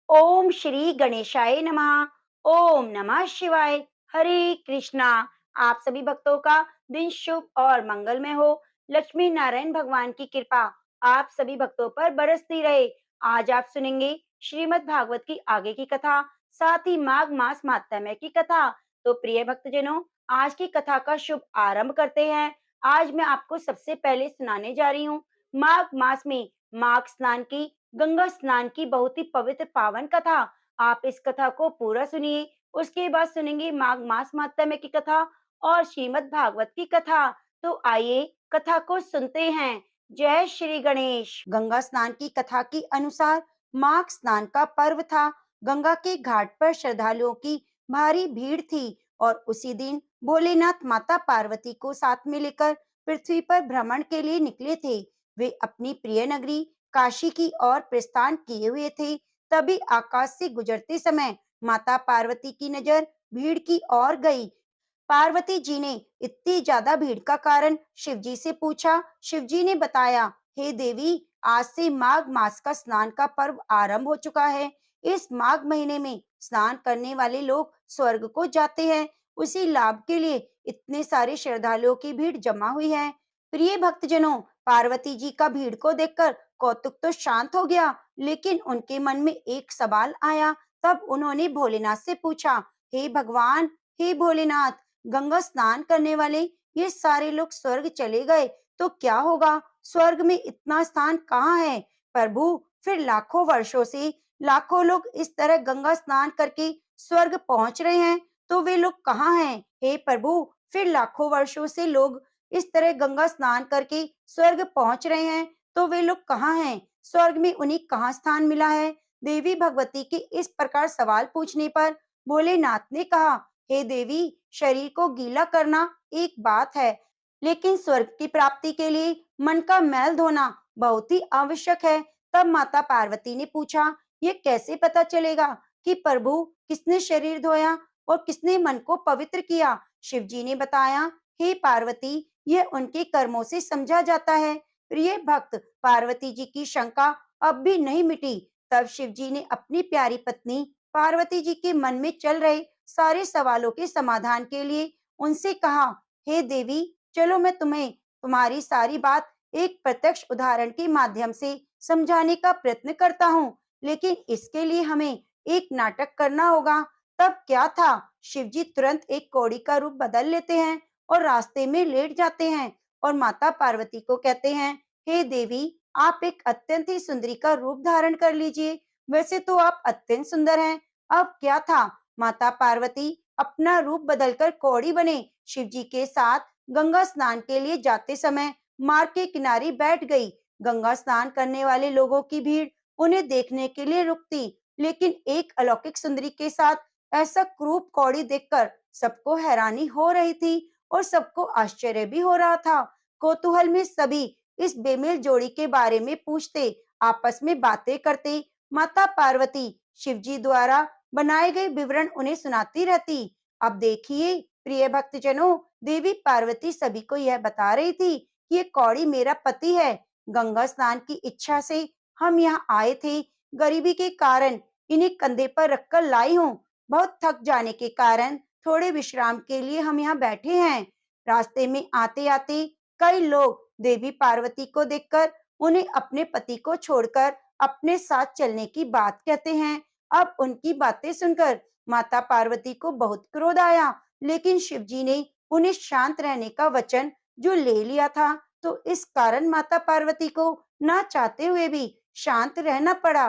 ओम श्री गणेशाय नमः। ओम नमः शिवाय। हरे कृष्णा। आप सभी भक्तों का दिन शुभ और मंगलमय हो। लक्ष्मी नारायण भगवान की कृपा आप सभी भक्तों पर बरसती रहे। आज आप सुनेंगे श्रीमद् भागवत की आगे की कथा, साथ ही माघ मास महात्म्य की कथा। तो प्रिय भक्तजनों, आज की कथा का शुभ आरंभ करते हैं। आज मैं आपको सबसे पहले सुनाने जा रही हूँ माघ मास में माघ स्नान की, गंगा स्नान की बहुत ही पवित्र पावन कथा। आप इस कथा को पूरा सुनिए। उसके बाद सुनेंगे माघ मास महात्म्य की कथा और श्रीमद् भागवत की कथा। तो आइए कथा को सुनते हैं। जय श्री गणेश। गंगा स्नान की कथा के अनुसार माघ स्नान का पर्व था। गंगा के घाट पर श्रद्धालुओं की भारी भीड़ थी और उसी दिन भोलेनाथ माता पार्वती को साथ में लेकर पृथ्वी पर भ्रमण के लिए निकले थे। वे अपनी प्रिय नगरी काशी की ओर प्रस्थान किए हुए थे। तभी आकाश से गुजरते समय माता पार्वती की नजर भीड़ की ओर गई। पार्वती जी ने इतनी ज्यादा भीड़ का कारण शिव जी से पूछा। शिव जी ने बताया, हे देवी, आज से माघ मास का स्नान का पर्व आरंभ हो चुका है। इस माघ महीने में स्नान करने वाले लोग स्वर्ग को जाते हैं। उसी लाभ के लिए इतने सारे श्रद्धालुओं की भीड़ जमा हुई है। प्रिय भक्तजनों, पार्वती जी का भीड़ को देखकर कौतुक तो शांत हो गया, लेकिन उनके मन में एक सवाल आया। तब उन्होंने भोलेनाथ से पूछा, हे भगवान, हे भोलेनाथ, गंगा स्नान करने वाले ये सारे लोग स्वर्ग चले गए तो क्या होगा? स्वर्ग में इतना स्थान कहाँ है? प्रभु, फिर लाखों वर्षों से लाखों लोग इस तरह गंगा स्नान करके स्वर्ग पहुंच रहे हैं, तो वे लोग कहाँ हैं? हे प्रभु, फिर लाखों वर्षों से लोग इस तरह गंगा स्नान करके स्वर्ग पहुंच रहे हैं, तो वे लोग कहाँ हैं? स्वर्ग में उन्हें कहाँ स्थान मिला है? देवी भगवती के इस प्रकार सवाल पूछने पर भोलेनाथ ने कहा, हे देवी, शरीर को गीला करना एक बात है, लेकिन स्वर्ग की प्राप्ति के लिए मन का मैल धोना बहुत ही आवश्यक है। तब माता पार्वती ने पूछा, ये कैसे पता चलेगा कि प्रभु किसने शरीर धोया और किसने मन को पवित्र किया? शिव जी ने बताया, हे पार्वती, यह उनके कर्मों से समझा जाता है। प्रिय भक्त, पार्वती जी की शंका अब भी नहीं मिटी। तब शिव जी ने अपनी प्यारी पत्नी पार्वती जी के मन में चल रहे सारे सवालों के समाधान के लिए उनसे कहा, हे देवी, चलो मैं तुम्हें तुम्हारी सारी बात एक प्रत्यक्ष उदाहरण के माध्यम से समझाने का प्रयत्न करता हूँ, लेकिन इसके लिए हमें एक नाटक करना होगा। तब क्या था, शिवजी तुरंत एक कौड़ी का रूप बदल लेते हैं और रास्ते में लेट जाते हैं और माता पार्वती को कहते हैं, हे देवी, आप एक अत्यंत ही सुंदरी का रूप धारण कर लीजिए। वैसे तो आप अत्यंत सुंदर हैं। अब क्या था, माता पार्वती अपना रूप बदलकर कौड़ी बने शिव जी के साथ गंगा स्नान के लिए जाते समय मार्ग के किनारे बैठ गई। गंगा स्नान करने वाले लोगों की भीड़ उन्हें देखने के लिए रुकती, लेकिन एक अलौकिक सुंदरी के साथ ऐसा क्रूप कौड़ी देखकर सबको हैरानी हो रही थी और सबको आश्चर्य भी हो रहा था। कौतूहल में सभी इस बेमेल जोड़ी के बारे में पूछते, आपस में बातें करते। माता पार्वती शिव जी द्वारा बनाए गए विवरण उन्हें सुनाती रहती। अब देखिए प्रिय भक्तजनों, देवी पार्वती सभी को यह बता रही थी कि ये कौड़ी मेरा पति है। गंगा स्नान की इच्छा से हम यहाँ आए थे। गरीबी के कारण इन्हें कंधे पर रखकर लाई हूँ। बहुत थक जाने के कारण थोड़े विश्राम के लिए हम यहाँ बैठे हैं। रास्ते में आते आते कई लोग देवी पार्वती को देखकर उन्हें अपने पति को छोड़कर अपने साथ चलने की बात कहते हैं। अब उनकी बातें सुनकर माता पार्वती को बहुत क्रोध आया, लेकिन शिव जी ने उन्हें शांत रहने का वचन जो ले लिया था, तो इस कारण माता पार्वती को ना चाहते हुए भी शांत रहना पड़ा।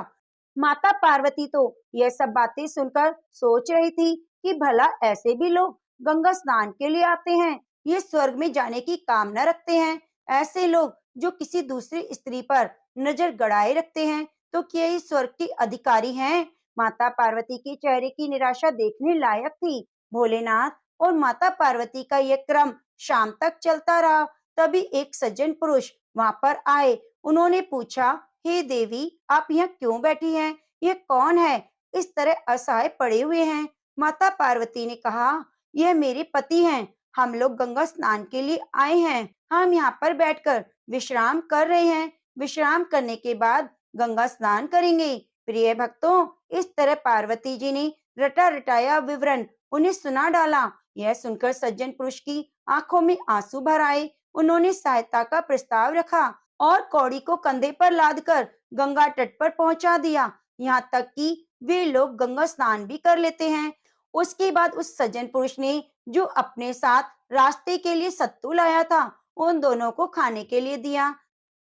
माता पार्वती तो यह सब बातें सुनकर सोच रही थी कि भला ऐसे भी लोग गंगा स्नान के लिए आते हैं, ये स्वर्ग में जाने की कामना रखते हैं। ऐसे लोग जो किसी दूसरी स्त्री पर नजर गड़ाए रखते हैं, तो क्या ये स्वर्ग के अधिकारी हैं? माता पार्वती के चेहरे की निराशा देखने लायक थी। भोलेनाथ और माता पार्वती का यह क्रम शाम तक चलता रहा। तभी एक सज्जन पुरुष वहां पर आए। उन्होंने पूछा, हे देवी, आप यहाँ क्यों बैठी हैं? ये कौन है? इस तरह असहाय पड़े हुए हैं। माता पार्वती ने कहा, यह मेरे पति हैं। हम लोग गंगा स्नान के लिए आए हैं। हम यहाँ पर बैठकर विश्राम कर रहे हैं। विश्राम करने के बाद गंगा स्नान करेंगे। प्रिय भक्तों, इस तरह पार्वती जी ने रटा रटाया विवरण उन्हें सुना डाला। यह सुनकर सज्जन पुरुष की आंखों में आंसू भर आए। उन्होंने सहायता का प्रस्ताव रखा और कौड़ी को कंधे पर लादकर गंगा तट पर पहुंचा दिया। यहाँ तक कि वे लोग गंगा स्नान भी कर लेते हैं। उसके बाद उस सज्जन पुरुष ने जो अपने साथ रास्ते के लिए सत्तू लाया था, उन दोनों को खाने के लिए दिया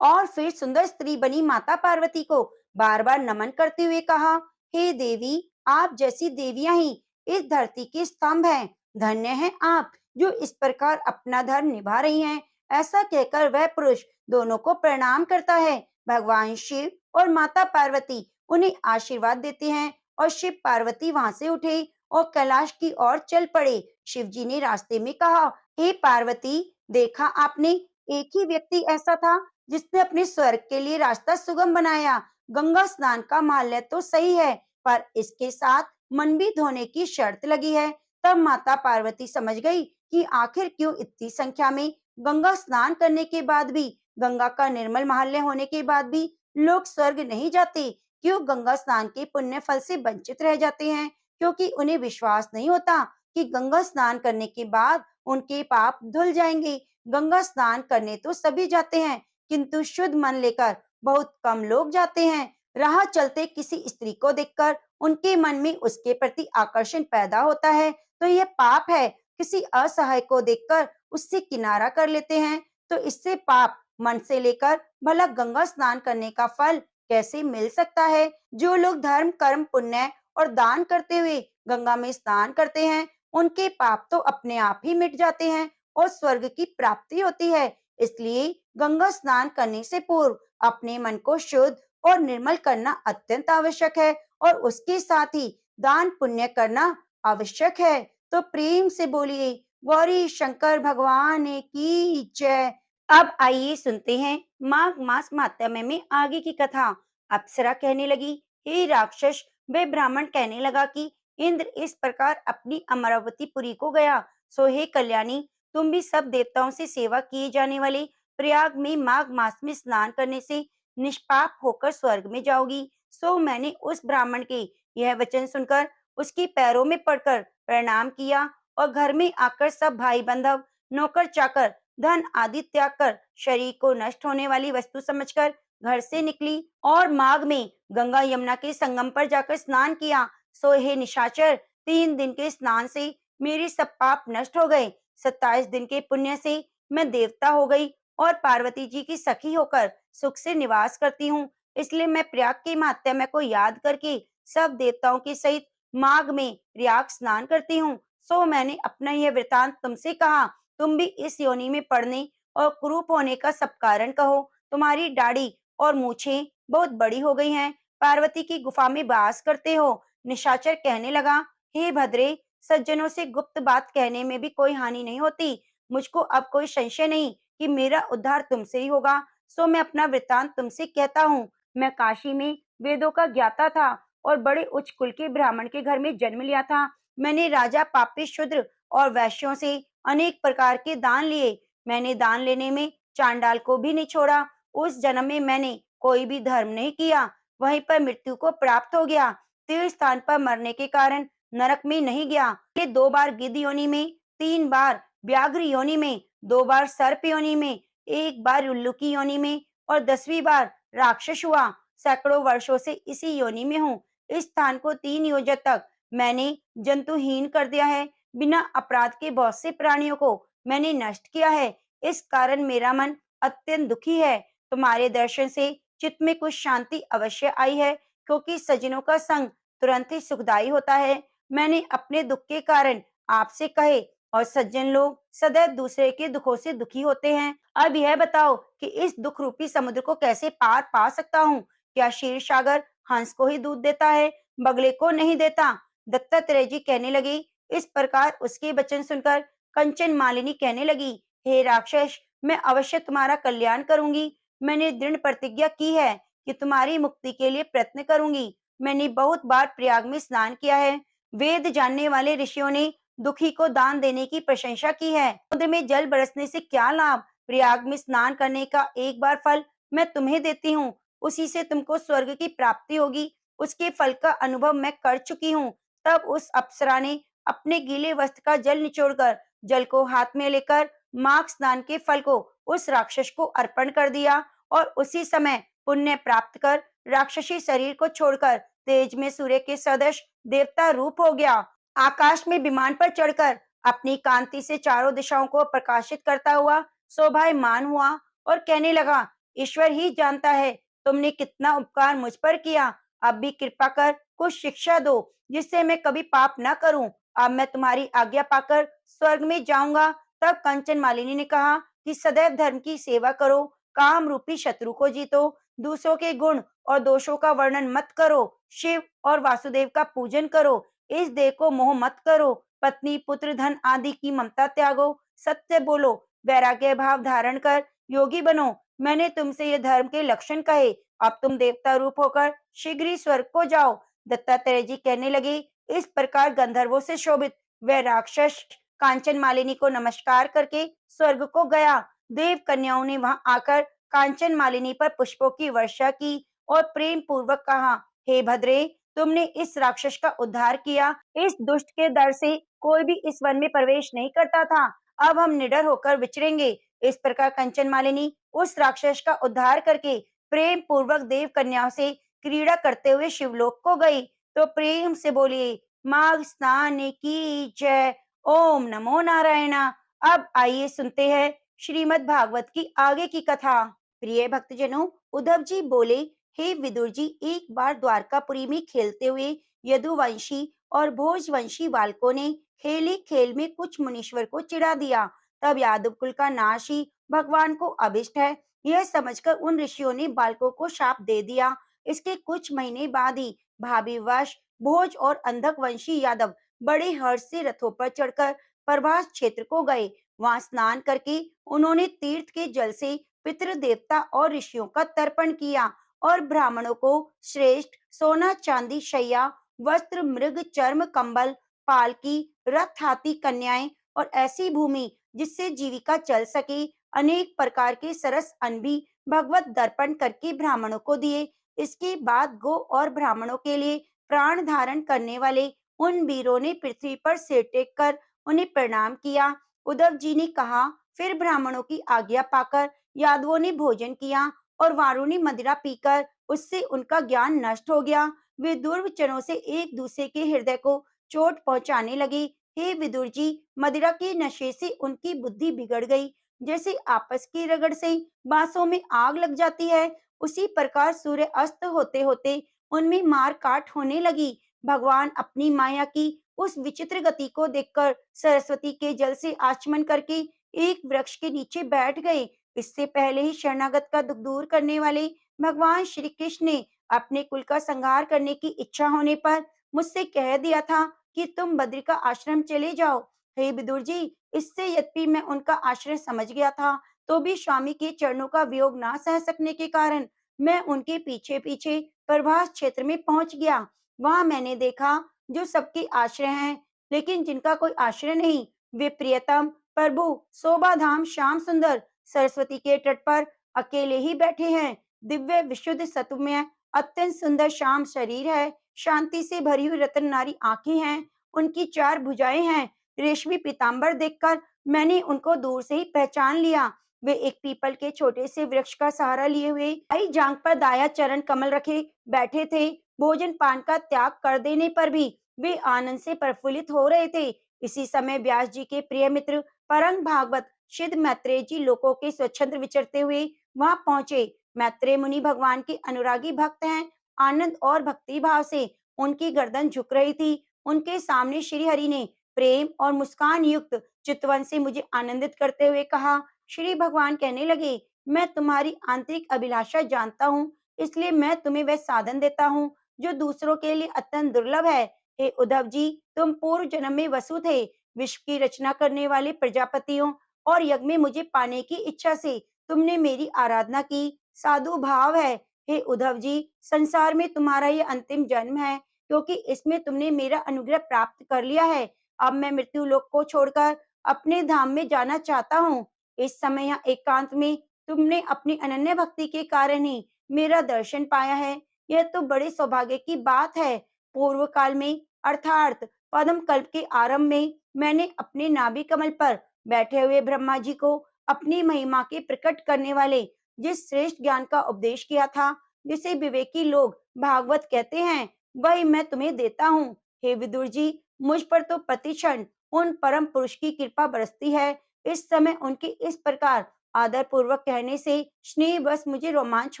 और फिर सुंदर स्त्री बनी माता पार्वती को बार बार नमन करते हुए कहा, हे देवी, आप जैसी देवियां ही इस धरती के स्तंभ हैं। धन्य हैं आप जो इस प्रकार अपना धर्म निभा रही हैं। ऐसा कहकर वह पुरुष दोनों को प्रणाम करता है। भगवान शिव और माता पार्वती उन्हें आशीर्वाद देते हैं और शिव पार्वती वहां से उठे और कैलाश की ओर चल पड़े। शिव जी ने रास्ते में कहा, हे पार्वती, देखा आपने, एक ही व्यक्ति ऐसा था जिसने अपने स्वर्ग के लिए रास्ता सुगम बनाया। गंगा स्नान का माल्य तो सही है, पर इसके साथ मन भी धोने की शर्त लगी है। तब माता पार्वती समझ गई कि आखिर क्यों इतनी संख्या में गंगा स्नान करने के बाद भी, गंगा का निर्मल माहात्म्य होने के बाद भी लोग स्वर्ग नहीं जाते। क्यों गंगा स्नान के पुण्य फल से वंचित रह जाते हैं? क्योंकि उन्हें विश्वास नहीं होता कि गंगा स्नान करने के बाद उनके पाप धुल जाएंगे। गंगा स्नान करने तो सभी जाते हैं, किंतु शुद्ध मन लेकर बहुत कम लोग जाते हैं। राह चलते किसी स्त्री को देखकर उनके मन में उसके प्रति आकर्षण पैदा होता है तो यह पाप है। किसी असहाय को देखकर उससे किनारा कर लेते हैं तो इससे पाप। मन से लेकर भला गंगा स्नान करने का फल कैसे मिल सकता है? जो लोग धर्म, कर्म, पुण्य और दान करते हुए गंगा में स्नान करते हैं, उनके पाप तो अपने आप ही मिट जाते हैं और स्वर्ग की प्राप्ति होती है। इसलिए गंगा स्नान करने से पूर्व अपने मन को शुद्ध और निर्मल करना अत्यंत आवश्यक है और उसके साथ ही दान पुण्य करना आवश्यक है। तो प्रेम से बोलिए, गौरी शंकर भगवान की जय। अब आइए सुनते हैं माघ मास माहात्म्य में आगे की कथा। अप्सरा कहने लगी, हे राक्षस, वे ब्राह्मण कहने लगा कि इंद्र इस प्रकार अपनी अमरावतीपुरी को गया, सो हे कल्याणी, तुम भी सब देवताओं से सेवा किए जाने वाले प्रयाग में माघ मास में स्नान करने से निष्पाप होकर स्वर्ग में जाओगी। सो मैंने उस ब्राह्मण के यह वचन सुनकर उसके पैरों में पड़कर प्रणाम किया और घर में आकर सब भाई बंधव, नौकर चाकर, धन आदि त्याग कर शरीर को नष्ट होने वाली वस्तु समझकर घर से निकली और माघ में गंगा यमुना के संगम पर जाकर स्नान किया। सो हे निशाचर, 3 दिन के स्नान से मेरे सब पाप नष्ट हो गए। 27 दिन के पुण्य से मैं देवता हो गई और पार्वती जी की सखी होकर सुख से निवास करती हूँ। इसलिए मैं प्रयाग के महात्म्य को याद करके सब देवताओं के सहित माघ में प्रयाग स्नान करती हूँ। सो मैंने अपना यह वृतांत तुमसे कहा। तुम भी इस योनि में पड़ने और कुरूप होने का सब कारण कहो। तुम्हारी दाढ़ी और मूछें बहुत बड़ी हो गई हैं, पार्वती की गुफा में वास करते हो। निशाचर कहने लगा, हे भद्रे, सज्जनों से गुप्त बात कहने में भी कोई हानि नहीं होती। मुझको अब कोई संशय नहीं कि मेरा उद्धार तुमसे ही होगा। सो मैं अपना वृतांत तुमसे कहता हूँ। मैं काशी में वेदों का ज्ञाता था और बड़े उच्च कुल के ब्राह्मण के घर में जन्म लिया था। मैंने राजा, पापी, शूद्र और वैश्यों से अनेक प्रकार के दान लिए। मैंने दान लेने में चांडाल को भी नहीं छोड़ा। उस जन्म में मैंने कोई भी धर्म नहीं किया, वहीं पर मृत्यु को प्राप्त हो गया। तीर्थ स्थान पर मरने के कारण नरक में नहीं गया। ये 2 बार गिद्ध योनि में, 3 बार व्याघ्र योनि में, 2 बार सर्प योनि में, 1 बार उल्लू की योनि में और 10वीं बार राक्षस हुआ। सैकड़ों वर्षों से इसी योनि में हूँ। इस स्थान को 3 योजन तक मैंने जंतुहीन कर दिया है। बिना अपराध के बहुत से प्राणियों को मैंने नष्ट किया है। इस कारण मेरा मन अत्यंत दुखी है। तुम्हारे दर्शन से चित्त में कुछ शांति अवश्य आई है, क्योंकि सज्जनों का संग तुरंत ही सुखदायी होता है। मैंने अपने दुख के कारण आपसे कहे और सज्जन लोग सदैव दूसरे के दुखों से दुखी होते हैं। अब यह बताओ कि इस दुख रूपी समुद्र को कैसे पार पा सकता हूँ? क्या क्षीर सागर हंस को ही दूध देता है, बगले को नहीं देता? दत्तात्रेय जी कहने लगे। इस प्रकार उसके वचन सुनकर कंचन मालिनी कहने लगी, हे राक्षस, मैं अवश्य तुम्हारा कल्याण करूंगी। मैंने दृढ़ प्रतिज्ञा की है कि तुम्हारी मुक्ति के लिए प्रयत्न करूंगी। मैंने बहुत बार प्रयाग में स्नान किया है। वेद जानने वाले ऋषियों ने दुखी को दान देने की प्रशंसा की है। समुद्र में जल बरसने से क्या लाभ? प्रयाग में स्नान करने का एक बार फल मैं तुम्हें देती हूँ, उसी से तुमको स्वर्ग की प्राप्ति होगी। उसके फल का अनुभव मैं कर चुकी हूँ। तब उस अप्सरा ने अपने गीले वस्त्र का जल निचोड़कर जल को हाथ में लेकर माघ स्नान के फल को उस राक्षस को अर्पण कर दिया और उसी समय पुण्य प्राप्त कर राक्षसी शरीर को छोड़कर तेज में सूर्य के सदृश देवता रूप हो गया। आकाश में विमान पर चढ़कर अपनी कांति से चारों दिशाओं को प्रकाशित करता हुआ शोभायमान हुआ और कहने लगा, ईश्वर ही जानता है तुमने कितना उपकार मुझ पर किया। अब भी कृपा कर कुछ शिक्षा दो जिससे मैं कभी पाप न करूं। अब मैं तुम्हारी आज्ञा पाकर स्वर्ग में जाऊंगा। तब कंचन मालिनी ने कहा कि सदैव धर्म की सेवा करो, काम रूपी शत्रु को जीतो, दूसरों के गुण और दोषों का वर्णन मत करो, शिव और वासुदेव का पूजन करो, इस देह को मोह मत करो, पत्नी पुत्र धन आदि की ममता त्यागो, सत्य बोलो, वैराग्य भाव धारण कर योगी बनो। मैंने तुमसे ये धर्म के लक्षण कहे। अब तुम देवता रूप होकर शीघ्र ही स्वर्ग को जाओ। दत्तात्रेय जी कहने लगे, इस प्रकार गंधर्वों से शोभित वह राक्षस कांचन मालिनी को नमस्कार करके स्वर्ग को गया। देव कन्याओं ने वहां आकर कांचन मालिनी पर पुष्पों की वर्षा की और प्रेम पूर्वक कहा, हे भद्रे, तुमने इस राक्षस का उद्धार किया। इस दुष्ट के डर से कोई भी इस वन में प्रवेश नहीं करता था। अब हम निडर होकर विचरेंगे। इस प्रकार कंचन मालिनी उस राक्षस का उद्धार करके प्रेम पूर्वक देव कन्याओं से क्रीड़ा करते हुए शिवलोक को गई। तो प्रेम से बोलिए, माघ स्नान की जय। ओम नमो नारायण। अब आइए सुनते हैं श्रीमद् भागवत की आगे की कथा। प्रिय भक्तजनों, उद्धव जी बोले, हे विदुर जी, एक बार द्वारकापुरी में खेलते हुए यदुवंशी और भोजवंशी बालकों ने खेली खेल में कुछ मुनीश्वर को चिढ़ा दिया। तब यादव कुल का नाश ही भगवान को अभिष्ट है, यह समझकर उन ऋषियों ने बालकों को शाप दे दिया। इसके कुछ महीने बाद ही भाभीवश भोज और अंधक वंशी यादव बड़े हर्ष से रथों पर चढ़कर प्रभास क्षेत्र को गए। वहां स्नान करके उन्होंने तीर्थ के जल से पितृ देवता और ऋषियों का तर्पण किया और ब्राह्मणों को श्रेष्ठ सोना चांदी शैया वस्त्र मृग चर्म कंबल पालकी रथ हाथी कन्याएं और ऐसी भूमि जिससे जीविका चल सके अनेक प्रकार के सरस अन्न भी भगवत दर्पण करके ब्राह्मणों को दिए। इसके बाद गो और ब्राह्मणों के लिए प्राण धारण करने वाले उन वीरों ने पृथ्वी पर सिर टेक कर उन्हें प्रणाम किया। उद्धव जी ने कहा, फिर ब्राह्मणों की आज्ञा पाकर यादवों ने भोजन किया और वारुणी मदिरा पीकर उससे उनका ज्ञान नष्ट हो गया। वे दुर्वचनों से एक दूसरे के हृदय को चोट पहुंचाने लगे। हे विदुर जी, मदिरा के नशे से उनकी बुद्धि बिगड़ गई। जैसे आपस की रगड़ से बांसों में आग लग जाती है, उसी प्रकार सूर्य अस्त होते होते उनमें मार काट होने लगी। भगवान अपनी माया की उस विचित्र गति को देखकर सरस्वती के जल से आचमन करके एक वृक्ष के नीचे बैठ गए। इससे पहले ही शरणागत का दुख दूर करने वाले भगवान श्री कृष्ण ने अपने कुल का संहार करने की इच्छा होने पर मुझसे कह दिया था कि तुम बद्री का आश्रम चले जाओ। हे विदुर जी, इससे यद्यपि मैं उनका आश्रय समझ गया था, तो भी स्वामी के चरणों का वियोग ना सह सकने के कारण मैं उनके पीछे पीछे प्रभास क्षेत्र में पहुंच गया। वहां मैंने देखा जो सबके आश्रय हैं, लेकिन जिनका कोई आश्रय नहीं, वे प्रियतम प्रभु शोभा धाम श्याम सुंदर सरस्वती के तट पर अकेले ही बैठे हैं। दिव्य विशुद्ध सत्वमय अत्यंत सुंदर श्याम शरीर है, शांति से भरी हुई रत्न नारी आंखें हैं, उनकी चार भुजाएं हैं। रेशमी पीताम्बर देखकर मैंने उनको दूर से ही पहचान लिया। वे एक पीपल के छोटे से वृक्ष का सहारा लिए हुए दाई जांग पर दाया चरण कमल रखे बैठे थे। भोजन पान का त्याग कर देने पर भी वे आनंद से प्रफुल्लित हो रहे थे। इसी समय व्यास जी के प्रिय मित्र परम भागवत सिद्ध मैत्रेय जी लोकों के स्वच्छंद विचरते हुए वहां पहुंचे। मैत्रेय मुनि भगवान के अनुरागी भक्त हैं। आनंद और भक्ति भाव से उनकी गर्दन झुक रही थी। उनके सामने श्री हरि ने प्रेम और मुस्कान युक्त चितवन से मुझे आनंदित करते हुए कहा। श्री भगवान कहने लगे, मैं तुम्हारी आंतरिक अभिलाषा जानता हूँ, इसलिए मैं तुम्हें वह साधन देता हूँ जो दूसरों के लिए अत्यंत दुर्लभ है। हे उद्धव जी, तुम पूर्व जन्म में वसु थे। विश्व की रचना करने वाले प्रजापतियों और यज्ञ में मुझे पाने की इच्छा से तुमने मेरी आराधना की। साधु भाव है। हे उद्धव जी, संसार में तुम्हारा ये अंतिम जन्म है, क्योंकि इसमें तुमने मेरा अनुग्रह प्राप्त कर लिया है। अब मैं मृत्यु लोक को छोड़कर अपने धाम में जाना चाहता हूँ। इस समय यहाँ एकांत में तुमने अपनी अनन्य भक्ति के कारण ही मेरा दर्शन पाया है। यह तो बड़े सौभाग्य की बात है। पूर्व काल में अर्थात पद्म कल्प के आरंभ में मैंने अपने नाभि कमल पर बैठे हुए ब्रह्मा जी को अपनी महिमा के प्रकट करने वाले जिस श्रेष्ठ ज्ञान का उपदेश किया था, जिसे विवेकी लोग भागवत कहते हैं, वही मैं तुम्हें देता हूँ। हे विदुर जी, मुझ पर तो प्रतिक्षण उन परम पुरुष की कृपा बरसती है। इस समय उनके इस प्रकार आदर पूर्वक कहने से स्नेह बस मुझे रोमांच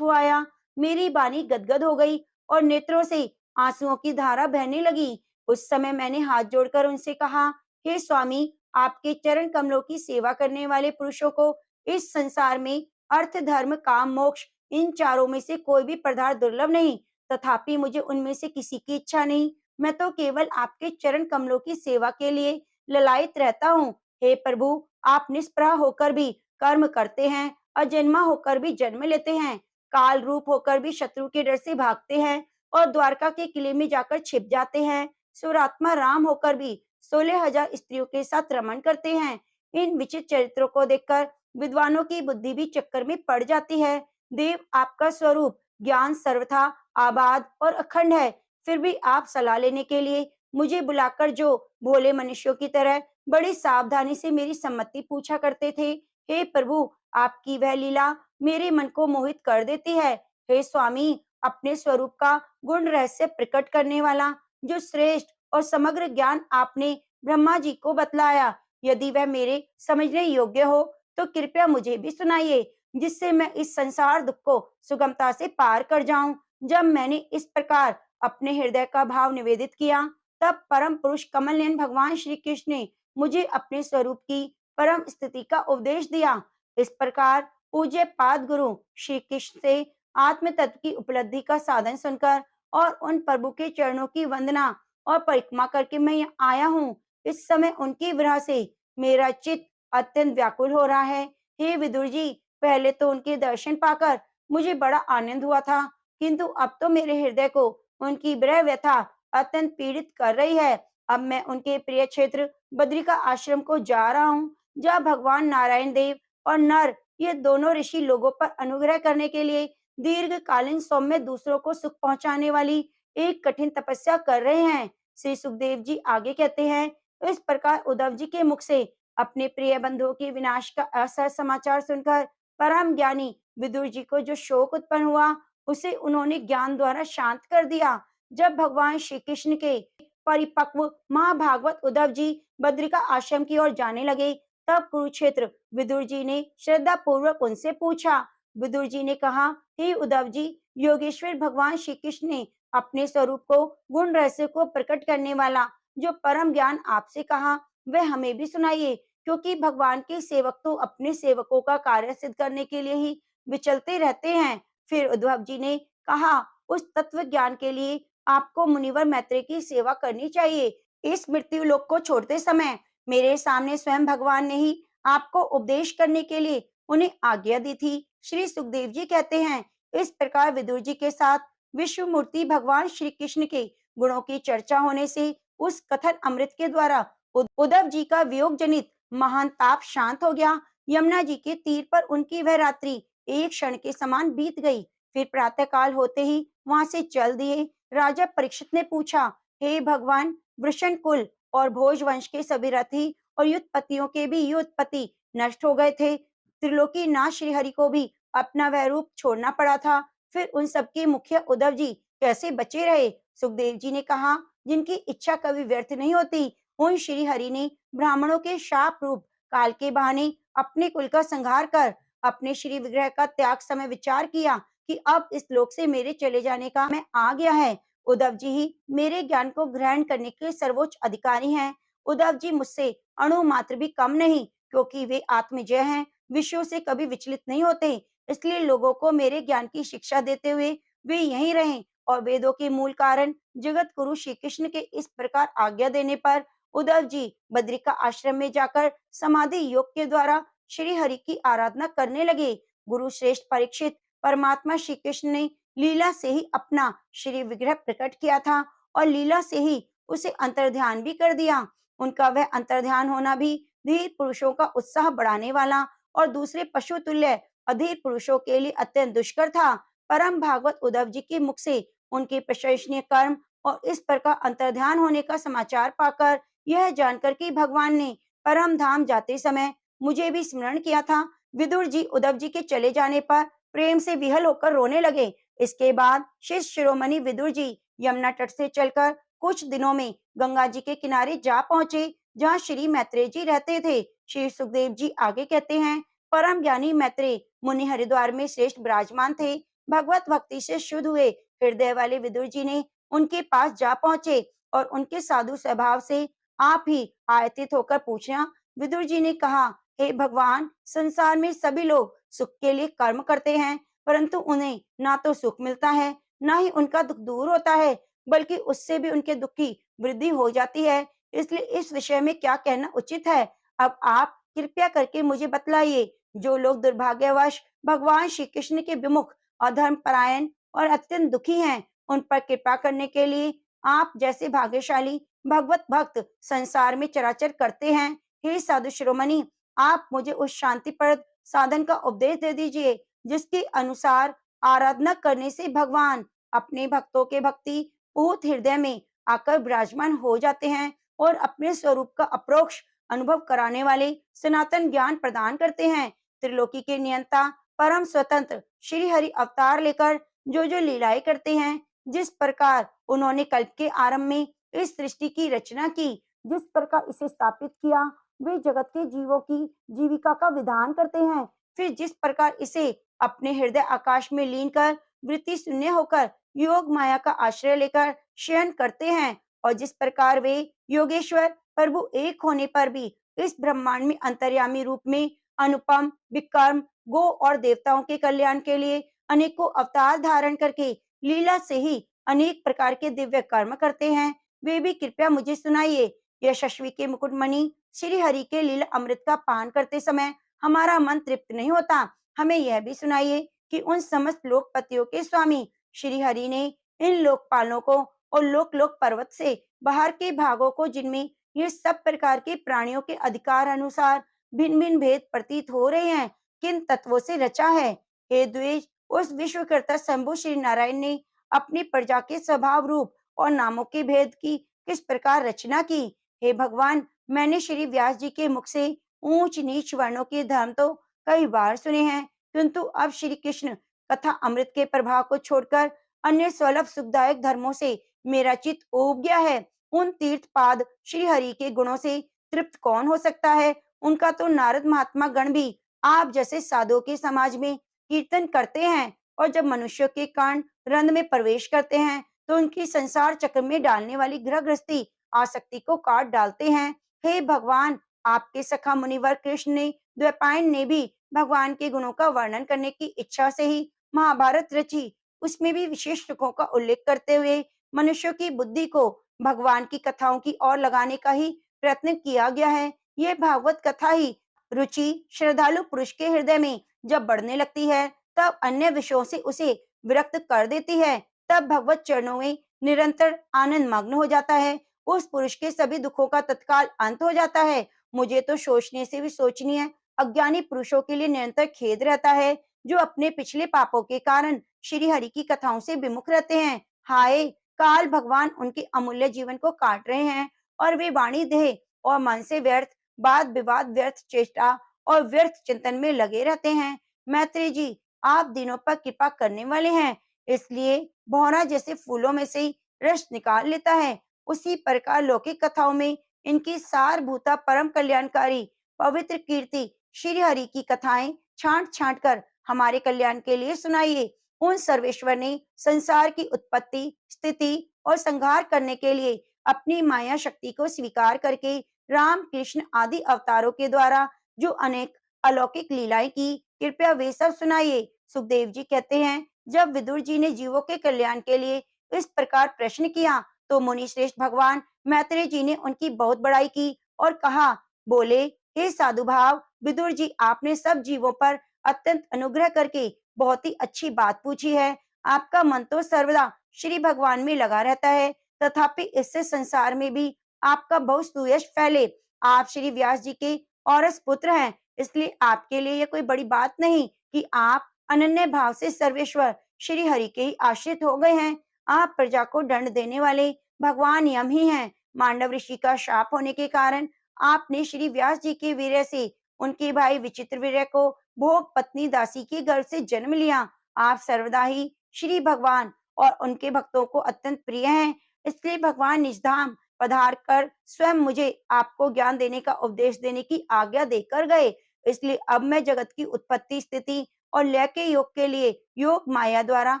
हो आया। मेरी वाणी गदगद हो गई और नेत्रों से आंसुओं की धारा बहने लगी। उस समय मैंने हाथ जोड़कर उनसे कहा, हे स्वामी, आपके चरण कमलों की सेवा करने वाले पुरुषों को इस संसार में अर्थ, धर्म, काम, मोक्ष इन चारों में से कोई भी पदार्थ दुर्लभ नहीं। तथापि मुझे उनमें से किसी की इच्छा नहीं। मैं तो केवल आपके चरण कमलों की सेवा के लिए ललायत रहता हूँ। हे प्रभु, आप निष्प्रह होकर भी कर्म करते हैं, अजन्मा होकर भी जन्म लेते हैं, काल रूप होकर भी शत्रु के डर से भागते हैं और द्वारका के किले में जाकर छिप जाते हैं। सुरात्मा राम होकर भी 16,000 स्त्रियों के साथ रमण करते हैं। इन विचित्र चरित्रों को देखकर विद्वानों की बुद्धि भी चक्कर में पड़ जाती है। देव, आपका स्वरूप ज्ञान सर्वथा आबाद और अखंड है, फिर भी आप सलाह लेने के लिए मुझे बुलाकर जो भोले मनुष्यों की तरह बड़ी सावधानी से मेरी सम्मति पूछा करते थे, हे प्रभु, आपकी वह लीला मेरे मन को मोहित कर देती है। हे स्वामी, अपने स्वरूप का गुण रहस्य प्रकट करने वाला जो श्रेष्ठ और समग्र ज्ञान आपने ब्रह्मा जी को बतलाया, यदि वह मेरे समझने योग्य हो तो कृपया मुझे भी सुनाइए, जिससे मैं इस संसार दुख को सुगमता से पार कर जाऊं। जब मैंने इस प्रकार अपने हृदय का भाव निवेदित किया, तब परम पुरुष कमल नयन भगवान श्री कृष्ण ने मुझे अपने स्वरूप की परम स्थिति का उपदेश दिया। इस प्रकार पूज्य पाद गुरु श्री कृष्ण से आत्म तत्व की उपलब्धि का साधन सुनकर और उन प्रभु के चरणों की वंदना और परिक्रमा करके मैं यहाँ आया हूँ। इस समय उनकी विरह से मेरा चित्त अत्यंत व्याकुल हो रहा है। हे विदुर जी, पहले तो उनके दर्शन पाकर मुझे बड़ा आनंद हुआ था, किंतु अब तो मेरे हृदय को उनकी विरह व्यथा अत्यंत पीड़ित कर रही है। अब मैं उनके प्रिय क्षेत्र बद्रिका आश्रम को जा रहा हूँ, जहाँ भगवान नारायण देव और नर ये दोनों ऋषि लोगों पर अनुग्रह करने के लिए दीर्घकालीन सौम्य दूसरों को सुख पहुंचाने वाली एक कठिन तपस्या कर रहे हैं। श्री सुखदेव जी आगे कहते हैं, इस प्रकार उद्धव जी के मुख से अपने प्रिय बंधुओं के विनाश का असह समाचार सुनकर परम ज्ञानी विदुर जी को जो शोक उत्पन्न हुआ, उसे उन्होंने ज्ञान द्वारा शांत कर दिया। जब भगवान श्री कृष्ण के परिपक्व महाभागवत उद्धव जी बद्रिका आश्रम की ओर जाने लगे, तब कुरुक्षेत्र विदुर जी ने श्रद्धा पूर्वक उनसे पूछा। विदुर जी ने कहा, हे उद्धव जी, योगेश्वर भगवान श्री कृष्ण ने अपने स्वरूप को गुण रहस्य को प्रकट करने वाला जो परम ज्ञान आपसे कहा, वह हमें भी सुनाइए, क्योंकि भगवान के सेवक तो अपने सेवकों का कार्य सिद्ध करने के लिए ही विचलते रहते हैं। फिर उद्धव जी ने कहा, उस तत्व ज्ञान के लिए आपको मुनिवर मैत्रेय की सेवा करनी चाहिए। इस मृत्यु लोक को छोड़ते समय मेरे सामने स्वयं भगवान ने ही आपको उपदेश करने के लिए उन्हें आज्ञा दी थी। श्री सुखदेव जी कहते हैं, इस प्रकार विदुर जी के साथ विश्व मूर्ति भगवान श्री कृष्ण के गुणों की चर्चा होने से उस कथन अमृत के द्वारा उद्धव जी का वियोग जनित महान ताप शांत हो गया। यमुना जी के तीर पर उनकी वह रात्रि एक क्षण के समान बीत गई। फिर प्रातः काल होते ही वहां से चल दिए। राजा परीक्षित ने पूछा, हे भगवान, वृषण कुल और भोज वंश के सभी रथी और युद्धपतियों के भी युद्धपति नष्ट हो गए थे। त्रिलोकी नाथ श्रीहरि को भी अपना वह रूप छोड़ना पड़ा था। फिर उन सबके मुखिया उद्धव जी कैसे बचे रहे? सुखदेव जी ने कहा, जिनकी इच्छा कभी व्यर्थ नहीं होती, उन श्री हरि ने ब्राह्मणों के शाप रूप काल के बहाने अपने कुल का संहार कर अपने श्री विग्रह का त्याग समय विचार किया कि अब इस लोक से मेरे चले जाने का मैं आ गया है। उद्धव जी ही मेरे ज्ञान को ग्रहण करने के सर्वोच्च अधिकारी हैं। उद्धव जी मुझसे अणु मात्र भी कम नहीं, क्योंकि वे आत्मजय हैं, विषयों से कभी विचलित नहीं होते। इसलिए लोगों को मेरे ज्ञान की शिक्षा देते हुए वे यहीं रहें और वेदों के मूल कारण जगत गुरु श्री कृष्ण के इस प्रकार आज्ञा देने पर उद्धव जी बद्रिका आश्रम में जाकर समाधि योग के द्वारा श्री हरि की आराधना करने लगे। गुरु श्रेष्ठ परीक्षित, परमात्मा श्री कृष्ण ने लीला से ही अपना श्री विग्रह प्रकट किया था और लीला से ही उसे अंतर्ध्यान भी कर दिया। उनका वह अंतर्ध्यान होना भी धीर पुरुषों का उत्साह बढ़ाने वाला और दूसरे पशु तुल्य अधीर पुरुषों के लिए अत्यंत दुष्कर था। परम भागवत उद्धव जी के मुख से उनके प्रशंसनीय कर्म और इस पर का अंतर्ध्यान होने का समाचार पाकर यह जानकर कि भगवान ने परम धाम जाते समय मुझे भी स्मरण किया था, विदुर जी उद्धव जी के चले जाने पर प्रेम से विहल होकर रोने लगे। इसके बाद शिष्य शिरोमणि विदुर जी यमुना तट से चलकर कुछ दिनों में गंगा जी के किनारे जा पहुंचे, जहाँ श्री मैत्रेय जी रहते थे। श्री सुखदेव जी आगे कहते हैं, परम ज्ञानी मैत्रेय मुनि हरिद्वार में श्रेष्ठ विराजमान थे। भगवत भक्ति से शुद्ध हुए हृदय वाले विदुर जी ने उनके पास जा पहुंचे और उनके साधु स्वभाव से आप ही आयतित होकर पूछा। विदुर जी ने कहा, हे भगवान, संसार में सभी लोग सुख के लिए कर्म करते हैं, परंतु उन्हें ना तो सुख मिलता है, ना ही उनका दुख दूर होता है, बल्कि उससे भी उनके दुख की वृद्धि हो जाती है। इसलिए इस विषय में क्या कहना उचित है? अब आप कृपया करके मुझे बतलाइए। जो लोग दुर्भाग्यवश भगवान श्री कृष्ण के विमुख, अधर्म परायण और अत्यंत दुखी हैं, उन पर कृपा करने के लिए आप जैसे भाग्यशाली भगवत भक्त संसार में चराचर करते हैं। हे साधु शिरोमणि, आप मुझे उस शांतिप्रद साधन का उपदेश दे दीजिए, जिसके अनुसार आराधना करने से भगवान अपने भक्तों के भक्ति पूत हृदय में आकर विराजमान हो जाते हैं और अपने स्वरूप का अप्रोक्ष अनुभव कराने वाले सनातन ज्ञान प्रदान करते हैं। त्रिलोकी के नियंता परम स्वतंत्र श्री हरि अवतार लेकर जो जो लीलाएं करते हैं, जिस प्रकार उन्होंने कल्प के आरंभ में इस सृष्टि की रचना की, जिस प्रकार इसे स्थापित किया, वे जगत के जीवों की जीविका का विधान करते हैं। फिर जिस प्रकार इसे अपने हृदय आकाश में लीन कर वृत्ति शून्य होकर योग माया का आश्रय लेकर शयन करते हैं, और जिस प्रकार वे योगेश्वर प्रभु एक होने पर भी इस ब्रह्मांड में अंतर्यामी रूप में अनुपम विकर्म गो और देवताओं के कल्याण के लिए अनेकों अवतार धारण करके लीला से ही अनेक प्रकार के दिव्य कर्म करते हैं, वे भी कृपया मुझे सुनाइए। यशस्वी के मुकुटमणि श्री हरि के लीला अमृत का पान करते समय हमारा मन तृप्त नहीं होता। हमें यह भी सुनाइए कि उन समस्त लोकपतियों के स्वामी श्री हरि ने इन लोकपालों को और लोक लोक पर्वत से बाहर के भागों को, जिनमें ये सब प्रकार के प्राणियों के अधिकार अनुसार भिन्न भिन्न भेद प्रतीत हो रहे हैं, किन तत्वों से रचा है? हे द्वेष, उस विश्वकर्ता शंभु श्री नारायण ने अपनी प्रजा के स्वभाव रूप और नामों के भेद की किस प्रकार रचना की? हे भगवान, मैंने श्री व्यास जी के मुख से ऊंच नीच वर्णों के धर्म तो कई बार सुने हैं, किंतु अब श्री कृष्ण कथा अमृत के प्रभाव को छोड़कर अन्य सुलभ सुखदायक धर्मों से मेरा चित्त ऊब गया है। उन तीर्थ पाद श्री हरि के गुणों से तृप्त कौन हो सकता है? उनका तो नारद महात्मा गण भी आप जैसे साधुओं के समाज में कीर्तन करते हैं, और जब मनुष्यों के कान रंध में प्रवेश करते हैं, तो उनकी संसार चक्र में डालने वाली ग्रह गृहस्थी आसक्ति को काट डालते हैं। हे भगवान, आपके सखा मुनिवर कृष्ण ने, द्वैपायन ने भी भगवान के गुणों का वर्णन करने की इच्छा से ही महाभारत रची। उसमें भी विशेष सुखों का उल्लेख करते हुए मनुष्यों की बुद्धि को भगवान की कथाओं की ओर लगाने का ही प्रयत्न किया गया है। ये भागवत कथा ही रुचि श्रद्धालु पुरुष के हृदय में जब बढ़ने लगती है, तब अन्य विषयों से उसे विरक्त कर देती है। तब भगवत चरणों में निरंतर आनंद मग्न हो जाता है। उस पुरुष के सभी दुखों का तत्काल अंत हो जाता है। मुझे तो सोचने से भी सोचनीय अज्ञानी पुरुषों के लिए निरंतर खेद रहता है, जो अपने पिछले पापों के कारण श्री हरि की कथाओं से विमुख रहते हैं। हाय, काल भगवान उनके अमूल्य जीवन को काट रहे हैं, और वे वाणी देह और मन से व्यर्थ वाद विवाद, व्यर्थ चेष्टा और व्यर्थ चिंतन में लगे रहते हैं। मैत्रेय जी, आप दिनों पर कृपा करने वाले हैं, इसलिए भौरा जैसे फूलों में से रस निकाल लेता है, उसी प्रकार लौकिक कथाओं में इनकी सारभूता परम कल्याणकारी पवित्र कीर्ति श्री हरि की कथाएं छांट छांट कर हमारे कल्याण के लिए सुनाइए। उन सर्वेश्वर ने संसार की उत्पत्ति, स्थिति और संहार करने के लिए अपनी माया शक्ति को स्वीकार करके राम कृष्ण आदि अवतारों के द्वारा जो अनेक अलौकिक लीलाएं की, कृपया वे सब सुनाइए। सुखदेव जी कहते हैं, जब विदुर जी ने जीवों के कल्याण के लिए इस प्रकार प्रश्न किया, तो मुनि श्रेष्ठ भगवान मैत्रेय जी ने उनकी बहुत बड़ाई की और कहा, बोले, हे साधु भाव विदुर जी, आपने सब जीवों पर अत्यंत अनुग्रह करके बहुत ही अच्छी बात पूछी है। आपका मन तो सर्वदा श्री भगवान में लगा रहता है, तथापि इससे संसार में भी आपका बहुत सुयश फैले। आप श्री व्यास जी के औरस पुत्र हैं, इसलिए आपके लिए यह कोई बड़ी बात नहीं कि आप अनन्य भाव से सर्वेश्वर श्री हरि के ही आश्रित हो गए हैं। आप प्रजा को दंड देने वाले भगवान यम ही हैं। मांडव ऋषि का शाप होने के कारण आपने श्री व्यास जी के वीर्य से उनके भाई विचित्र वीर्य को भोग पत्नी दासी के गर्भ से जन्म लिया। आप सर्वदा ही श्री भगवान और उनके भक्तों को अत्यंत प्रिय हैं। इसलिए भगवान निजधाम पधार कर स्वयं मुझे आपको ज्ञान देने का उपदेश देने की आज्ञा देकर गए। इसलिए अब मैं जगत की उत्पत्ति, स्थिति और लय के योग के लिए योग माया द्वारा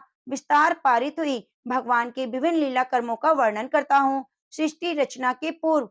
विस्तार पारित हुई भगवान के विभिन्न लीला कर्मों का वर्णन करता हूँ। सृष्टि रचना के पूर्व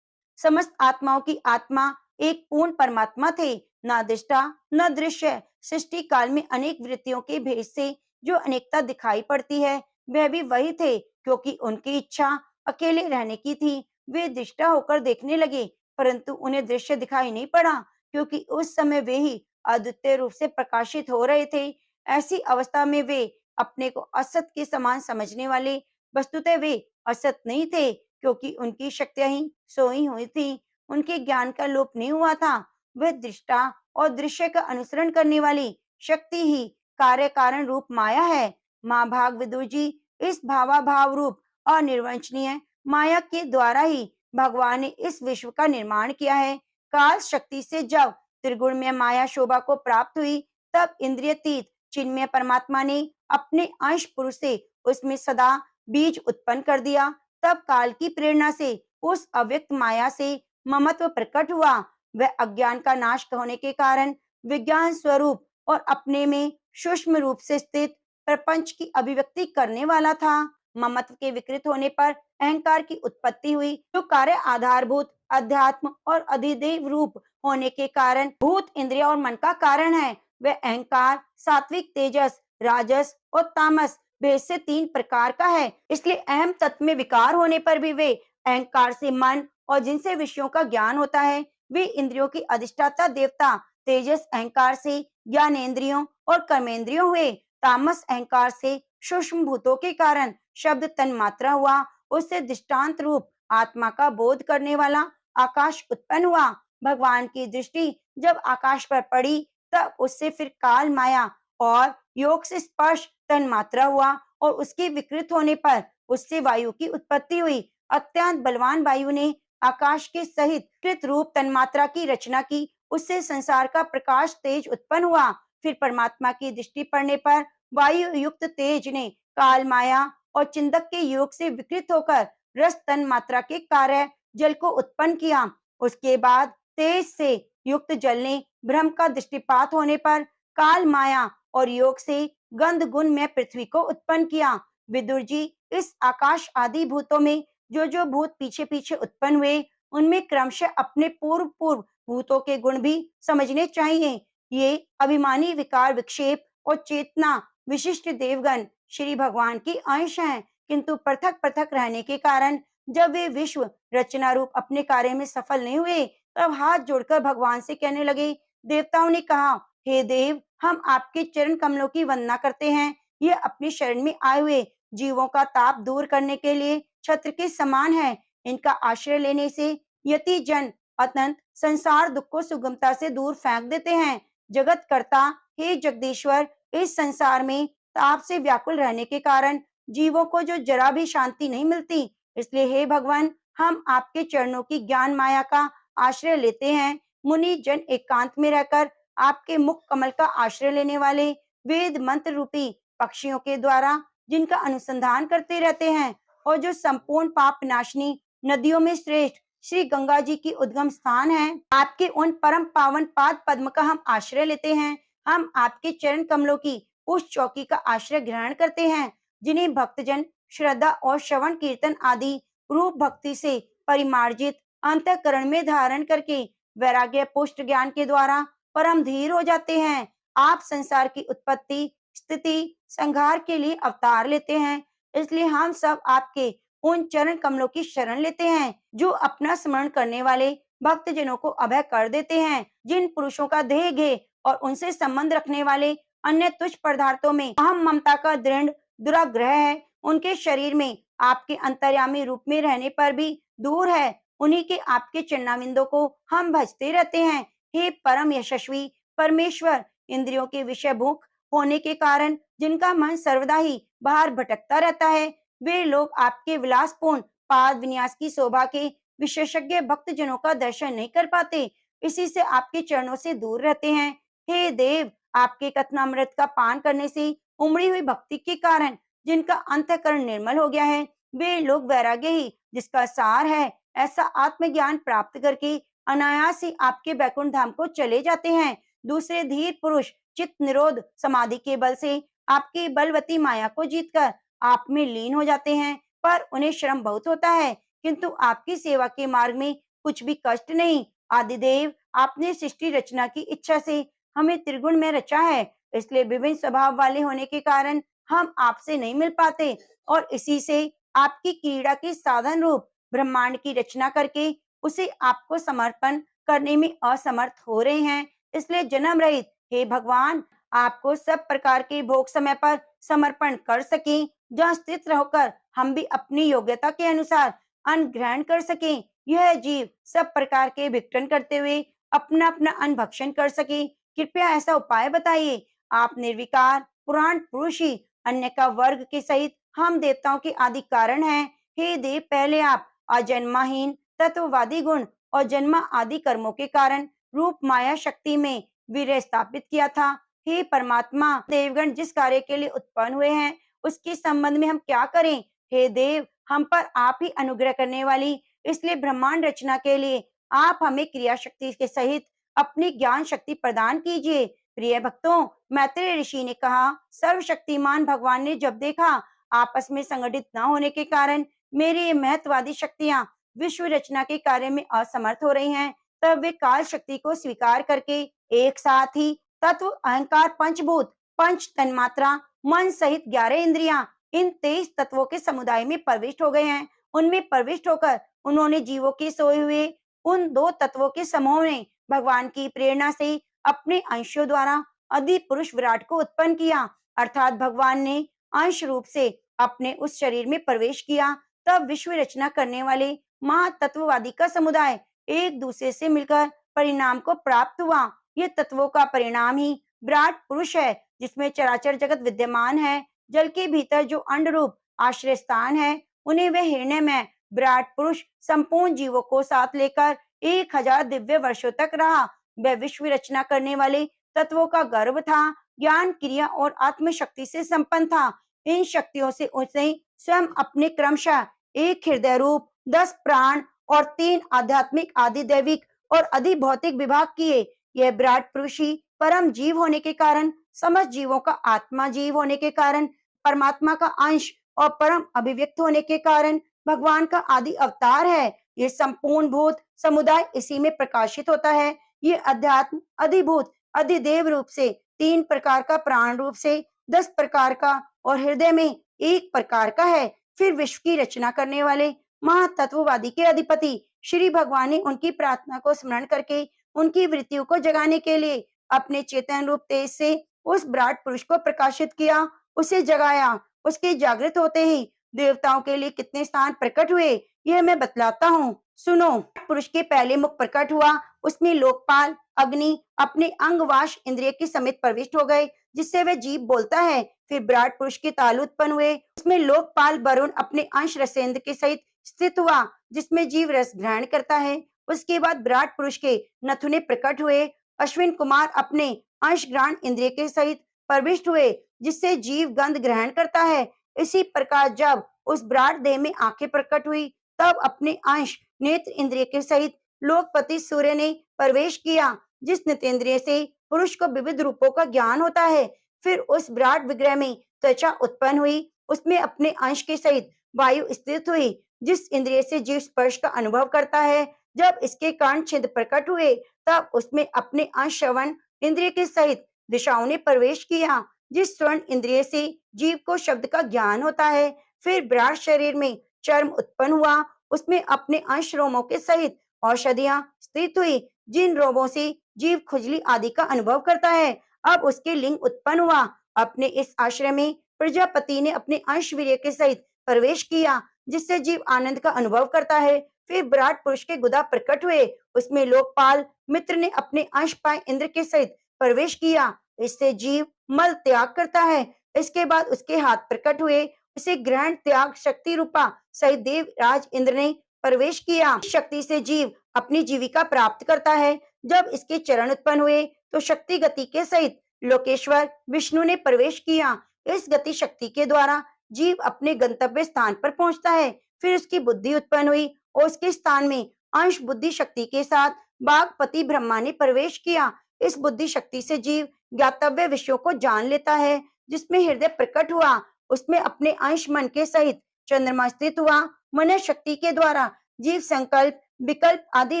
समस्त आत्माओं की आत्मा एक पूर्ण परमात्मा थे, न दृष्टा न दृश्य। सृष्टि काल में अनेक वृत्तियों के भेद से जो अनेकता दिखाई पड़ती है, वह भी वही थे, क्योंकि उनकी इच्छा अकेले रहने की थी। वे दृष्टा होकर देखने लगे, परंतु उन्हें दृश्य दिखाई नहीं पड़ा, क्योंकि उस समय वे ही अद्वितीय रूप से प्रकाशित हो रहे थे। ऐसी अवस्था में वे अपने को असत के समान समझने वाले, वस्तुतः वे असत नहीं थे, क्योंकि उनकी शक्तियां ही सोई हुई थी। उनके ज्ञान का लोप नहीं हुआ था। वह दृष्टा और दृश्य का अनुसरण करने वाली शक्ति ही कार्य कारण रूप माया है। माँ भाग विदुर जी, इस भावाभाव रूप अनिर्वचनीय माया के द्वारा ही भगवान ने इस विश्व का निर्माण किया है। काल शक्ति से जब त्रिगुण में माया शोभा को प्राप्त हुई, तब इंद्रियतीत चिन्मय परमात्मा ने अपने अंश पुरुष से उसमें सदा बीज उत्पन्न कर दिया। तब काल की प्रेरणा से उस अव्यक्त माया से ममत्व प्रकट हुआ। वह अज्ञान का नाश होने के कारण विज्ञान स्वरूप और अपने में सूक्ष्म रूप से स्थित प्रपंच की अभिव्यक्ति करने वाला था। ममत्व के विकृत होने पर अहंकार की उत्पत्ति हुई, जो कार्य आधारभूत अध्यात्म और अधिदेव रूप होने के कारण भूत इंद्रिय और मन का कारण है। वह अहंकार सात्विक, तेजस, राजस और तामस भेद से 3 प्रकार का है। इसलिए अहम तत्व में विकार होने पर भी वे अहंकार से मन और जिनसे विषयों का ज्ञान होता है, वे इंद्रियों की अधिष्ठाता देवता तेजस अहंकार से ज्ञानेंद्रियों और कर्मेंद्रियों हुए। तामस अहंकार से सूक्ष्म भूतों के कारण शब्द तन मात्रा हुआ। उससे दृष्टांत रूप आत्मा का बोध करने वाला आकाश उत्पन्न हुआ। भगवान की दृष्टि जब आकाश पर पड़ी, तब उससे फिर काल माया और योग से स्पर्श तन मात्रा हुआ, और उसके विकृत होने पर उससे वायु की उत्पत्ति हुई। अत्यंत बलवान वायु ने आकाश के सहित कृत रूप तन्मात्रा की रचना की। उससे संसार का प्रकाश तेज उत्पन्न हुआ। फिर परमात्मा की दृष्टि पड़ने पर वायु युक्त तेज ने काल माया और चिंतक के योग से विकृत होकर रस तन मात्रा के कार्य जल को उत्पन्न किया। उसके बाद तेज से युक्त जल ने ब्रह्म का दृष्टिपात होने पर काल माया और योग से गंध गुण में पृथ्वी को उत्पन्न किया। विदुर जी, इस आकाश आदि भूतों में जो भूत पीछे पीछे उत्पन्न हुए, उनमें क्रमशः अपने पूर्व पूर्व भूतों के गुण भी समझने चाहिए। ये अभिमानी विकार विक्षेप और चेतना विशिष्ट देवगण श्री भगवान की अंश हैं, किंतु पृथक पृथक रहने के कारण जब वे विश्व रचना रूप अपने कार्य में सफल नहीं हुए, तब हाथ जोड़कर भगवान से कहने लगे। देवताओं ने कहा, हे देव, हम आपके चरण कमलों की वंदना करते हैं। ये अपनी शरण में आए हुए जीवों का ताप दूर करने के लिए छत्र के समान है। इनका आश्रय लेने से यति जन अनंत संसार दुख को सुगमता से दूर फेंक देते हैं। जगत कर्ता, हे जगदीश्वर, इस संसार में ताप से व्याकुल रहने के कारण जीवों को जो जरा भी शांति नहीं मिलती। इसलिए हे भगवान, हम आपके चरणों की ज्ञान माया का आश्रय लेते हैं। मुनि जन एकांत में रहकर आपके मुख कमल का आश्रय लेने वाले वेद मंत्र रूपी पक्षियों के द्वारा जिनका अनुसंधान करते रहते हैं, और जो संपूर्ण पाप नाशनी नदियों में श्रेष्ठ श्री गंगा जी की उद्गम स्थान है, आपके उन परम पावन पाद पद्म का हम आश्रय लेते हैं। हम आपके चरण कमलों की उस चौकी का आश्रय ग्रहण करते हैं, जिन्हें भक्तजन श्रद्धा और श्रवण कीर्तन आदि रूप भक्ति से परिमार्जित अंतःकरण में धारण करके वैराग्य पुष्ट ज्ञान के द्वारा परम धीर हो जाते हैं। आप संसार की उत्पत्ति, स्थिति, संहार के लिए अवतार लेते हैं। इसलिए हम सब आपके उन चरण कमलों की शरण लेते हैं, जो अपना स्मरण करने वाले भक्त जनों को अभय कर देते हैं। जिन पुरुषों का देह घे और उनसे संबंध रखने वाले अन्य तुच्छ पदार्थों में अहम ममता का दृढ़ दुराग्रह है, उनके शरीर में आपके अंतर्यामी रूप में रहने पर भी दूर है। उन्हीं के आपके चरणाविंदों को हम भजते रहते हैं। हे परम यशस्वी परमेश्वर, इंद्रियों के विषय भूख होने के कारण जिनका मन सर्वदा ही बाहर भटकता रहता है, वे लोग आपके विलासपूर्ण पाद विन्यास की शोभा के विशेषज्ञ भक्तजनों का दर्शन नहीं कर पाते, इसी से आपके चरणों से दूर रहते हैं। हे देव, आपके कथनामृत का पान करने से उमड़ी हुई भक्ति के कारण जिनका अंतःकरण निर्मल हो गया है, वे लोग वैराग्य ही जिसका सार है, ऐसा आत्मज्ञान प्राप्त करके अनायास ही आपके बैकुंठ धाम को चले जाते हैं। दूसरे धीर पुरुष चित्त निरोध समाधि के बल से आपकी बलवती माया को जीतकर आप में लीन हो जाते हैं, पर उन्हें श्रम बहुत होता है, किंतु आपकी सेवा के मार्ग में कुछ भी कष्ट नहीं। आदिदेव, आपने सृष्टि रचना की इच्छा से हमें त्रिगुण में रचा है, इसलिए विभिन्न स्वभाव वाले होने के कारण हम आपसे नहीं मिल पाते और इसी से आपकी क्रीड़ा के साधन रूप ब्रह्मांड की रचना करके उसे आपको समर्पण करने में असमर्थ हो रहे हैं। इसलिए जन्म रहित हे भगवान, आपको सब प्रकार के भोग समय पर समर्पण कर सकें, जहाँ स्थित रहकर हम भी अपनी योग्यता के अनुसार अन्न ग्रहण कर सकें। यह जीव सब प्रकार के विघटन करते हुए अपना अपना अन्न भक्षण कर सके। कृपया ऐसा उपाय बताइए। आप निर्विकार पुराण पुरुष ही अन्य का वर्ग के सहित हम देवताओं के आदि कारण हैं। हे देव, पहले आप अजन्माहीन तत्ववादी गुण और जन्म आदि कर्मों के कारण रूप माया शक्ति में वीर्य स्थापित किया था। हे परमात्मा, देवगण जिस कार्य के लिए उत्पन्न हुए हैं उसके संबंध में हम क्या करें। हे देव, हम पर आप ही अनुग्रह करने वाली, इसलिए ब्रह्मांड रचना के लिए आप हमें क्रिया शक्ति के सहित अपनी ज्ञान शक्ति प्रदान कीजिए। प्रिय भक्तों, मैत्रेय ऋषि ने कहा, सर्वशक्तिमान भगवान ने जब देखा आपस में संगठित न होने के कारण मेरी ये महत्वादी शक्तियां विश्व रचना के कार्य में असमर्थ हो रही हैं, तब वे काल शक्ति को स्वीकार करके एक साथ ही तत्व, अहंकार, पंचभूत, पंच तन्मात्रा, मन सहित 11 इंद्रियां, इन 23 तत्वों के समुदाय में प्रविष्ट हो गए हैं। उनमें प्रविष्ट होकर उन्होंने जीवों के सोए हुए उन दो तत्वों के समूह में भगवान की प्रेरणा से अपने अंशों द्वारा आदि पुरुष विराट को उत्पन्न किया, अर्थात भगवान ने अंश रूप से अपने उस शरीर में प्रवेश किया। तब विश्व रचना करने वाले महातत्ववादी का समुदाय एक दूसरे से मिलकर परिणाम को प्राप्त हुआ। ये तत्वों का परिणाम ही विराट पुरुष है, जिसमें चराचर जगत विद्यमान है। जल के भीतर जो अंड रूप आश्रय स्थान है, उन्हें वे हिरण्य में विराट पुरुष संपूर्ण जीवों को साथ लेकर 1000 दिव्य वर्षों तक रहा। वह विश्व रचना करने वाले तत्वों का गर्भ था, ज्ञान, क्रिया और आत्म शक्ति से संपन्न था। इन शक्तियों से उसने स्वयं अपने क्रमशः एक हृदय रूप, 10 प्राण और 3 आध्यात्मिक, आदि दैविक और अधि भौतिक विभाग किए। यह विराट पुरुष ही परम जीव होने के कारण, समस्त जीवों का आत्मा जीव होने के कारण, परमात्मा का अंश और परम अभिव्यक्त होने के कारण भगवान का आदि अवतार है। ये संपूर्ण भूत समुदाय इसी में प्रकाशित होता है। ये अध्यात्म, अधिभूत, अधिदेव रूप से 3 प्रकार का, प्राण रूप से 10 प्रकार का और हृदय में 1 प्रकार का है। फिर विश्व की रचना करने वाले महातत्ववादी के अधिपति श्री भगवान ने उनकी प्रार्थना को स्मरण करके उनकी वृत्तियों को जगाने के लिए अपने चेतन रूप तेज से उस विराट पुरुष को प्रकाशित किया, उसे जगाया। उसके जागृत होते ही देवताओं के लिए कितने स्थान प्रकट हुए, यह मैं बतलाता हूँ, सुनो। पुरुष के पहले मुख प्रकट हुआ, उसमें लोकपाल अग्नि अपने अंगवाश इंद्रिय के समेत प्रविष्ट हो गए, जिससे वह जीव बोलता है। फिर विराट पुरुष के तालु उत्पन्न हुए, उसमें लोकपाल वरुण अपने अंश रसेंद्र के सहित स्थित हुआ, जिसमें जीव रस ग्रहण करता है। उसके बाद विराट पुरुष के नथुने प्रकट हुए, अश्विन कुमार अपने अंश ग्रहण इंद्रिय के सहित प्रविष्ट हुए, जिससे जीव गंध ग्रहण करता है। इसी प्रकार जब उस विराट देह में आंखें प्रकट हुई, तब अपने अंश नेत्र इंद्रिय के सहित लोकपति सूर्य ने प्रवेश किया, जिस नेत्रेंद्रिय से पुरुष को विविध रूपों का ज्ञान होता है। फिर उस विराट विग्रह में त्वचा उत्पन्न हुई, उसमें अपने अंश के सहित वायु स्थित हुई, जिस इंद्रिय से जीव स्पर्श का अनुभव करता है। जब इसके कान छिद्र प्रकट हुए, तब उसमें अपने अंश श्रवण इंद्रिय के सहित दिशाओं ने प्रवेश किया, जिस श्रवण इंद्रिय से जीव को शब्द का ज्ञान होता है। फिर विराट शरीर में चर्म उत्पन्न हुआ, उसमें अपने अंश रोमों के सहित औषधियां स्थित हुई, जिन रोमों से जीव खुजली आदि का अनुभव करता है। अब उसके लिंग उत्पन्न हुआ, अपने इस आश्रय में प्रजापति ने अपने अंश वीर्य के सहित प्रवेश किया, जिससे जीव आनंद का अनुभव करता है। फिर विराट पुरुष के गुदा प्रकट हुए, उसमें लोकपाल मित्र ने अपने अंश पाए इंद्र के सहित प्रवेश किया, इससे जीव मल त्याग करता है। इसके बाद उसके हाथ प्रकट हुए, इसे ग्रहण त्याग शक्ति रूपा सहित देवराज इंद्र ने प्रवेश किया। इस शक्ति से जीव अपनी जीविका प्राप्त करता है। जब इसके चरण उत्पन्न हुए तो शक्ति गति के सहित लोकेश्वर विष्णु ने प्रवेश किया। इस गति शक्ति के द्वारा जीव अपने गंतव्य स्थान पर पहुंचता है। फिर उसकी बुद्धि उत्पन्न हुई और उसके स्थान में अंश बुद्धि शक्ति के साथ बागपति ब्रह्मा ने प्रवेश किया। इस बुद्धि शक्ति से जीव ज्ञातव्य विषयों को जान लेता है। जिसमें हृदय प्रकट हुआ उसमें अपने अंश मन के सहित चंद्रमा स्थित हुआ। मन शक्ति के द्वारा जीव संकल्प विकल्प आदि